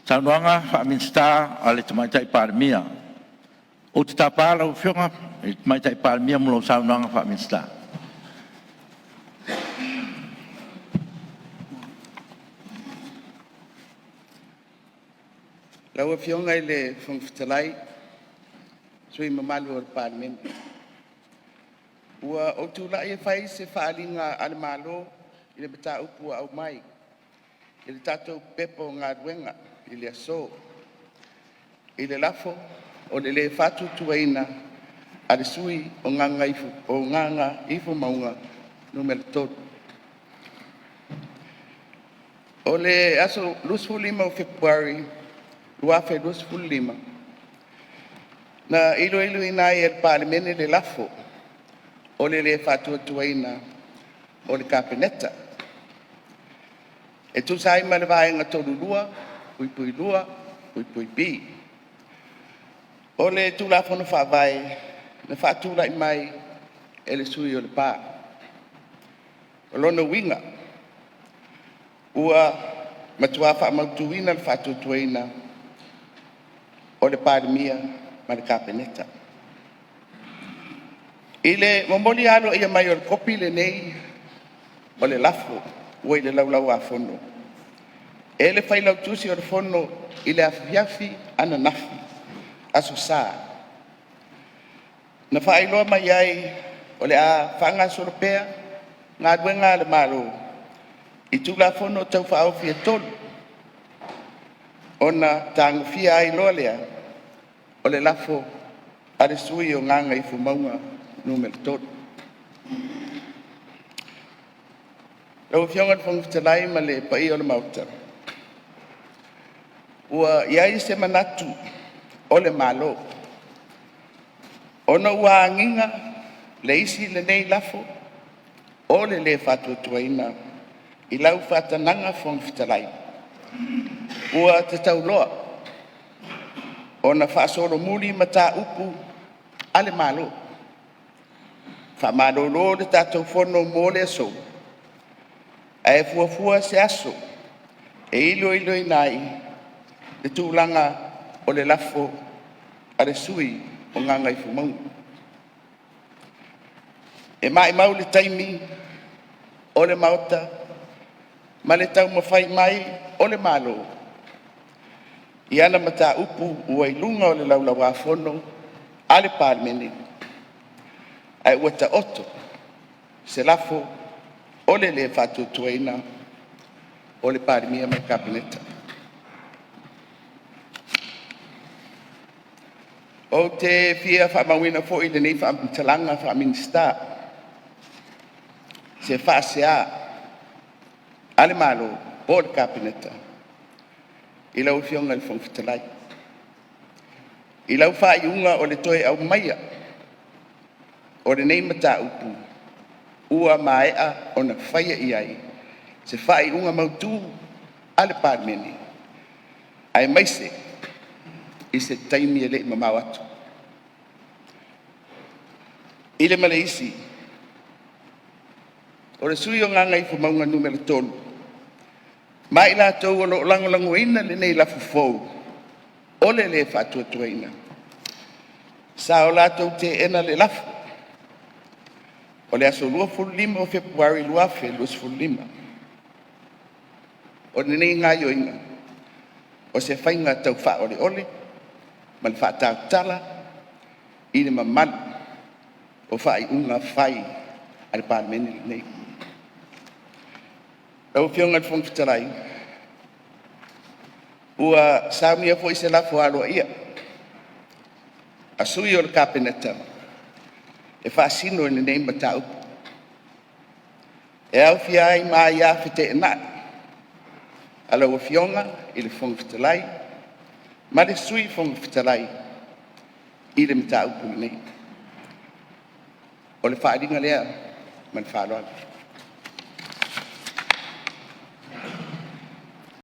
Saunoanga whaaminsta ale tamaitai pārmia. O te tāpāra o whionga, e tamaitai pārmia mulo saunoanga whaaminsta. Laua whionga i le whangwhitalai, sui mamalu o le pārmeni. Ua o tūla e whai se whaalinga ale malo i le bata upua au mai. I le tātou pepo ngā ruenga. I le aso, i le lafo, o le whatu tuaina, a le sui o nganga ifu maunga numero tolu. O le aso lusfulima o Februari, luafe lusfulima, na ilo ina e parlemene le lafo, o le whatu tuaina, o le kapeneta. E tu sai ma le vaenga tolu lua, pui lua, pui pi. O le tūlafono whaavai, na whaatūla i mai e le sui o le pā. O lona winga, ua matua whaamautuina le whaatutuina o le pāremia ma le kapeneta. I le momoli alo ia mai o le kopi le nei o le lafo, ua i le laulau a fono. E le whailau tusi o le fono i le awhiawhi ana nafi, aso sā. Na whaailoa mai ai o le a whanga soropea, ngā duenga le malo, i tūla fono tau whaawhi e tolu. Ona tāngu fia ai loa lea, o le lafo a le sui o nganga i fumaunga numero tolu. Lau whionga le whangwhitalai ma le pai o le mauta. Ua iai se manatu o le malo. Ona ua anginga le isi le nei lafo o le whatuatuaina i lau whatananga whangwhitalai. Ua te tauloa. Ona whaasoro muli mata upu ale malo. Whamalolo le tātou whono mō le aso. Ae fuafua se aso. E ilo inai le tūlanga o le lafo a le sui o nganga i fumau. E mai mau le taimi o le mauta, ma le tau mawhai mai o le malo. I ana mata upu ua ilunga o le laulau a fono a le pārmeni. Ai ua ta oto se lafo o le whatutuaina o le pāremia mai kapeneta. O te fia whamawina fo i le nei whaamtalanga whaaminsta. Se whaasea ale malo o le kapeneta. I lau whionga le whangwhitalai. I lau whaaiunga o le toe au maia. O le nei mata upu. Ua maea o na whaia i ai. Se whaaiunga mautu ale pārmeni. Ai maise. I se taimi e le mamau atu. I le maleisi, o le sui o nganga i fumaunga numero tolu. Mai la tau o lo lango ina le nei la fufou, o le whatuatuaina. Sa o la tau te ena le lafu. O le aso 25 o Februari luafe 25. O le nei ngā yoinga, o se whainga tau wha ole, ma le whaatau tala, i le mamalu, o whai unga whai ale pārmeni nei. Lau whionga le whangwhitalai, ua saumia fo i se lafo aloa ia. A sui o le kapeneta, e whaasino i le nei mata upu. E au fia ai maa ia white e nai. A lau whionga i le whangwhitalai, ma le sui whangwhitalai i le mata upu nei. O le whaadinga lea, man whaaloa.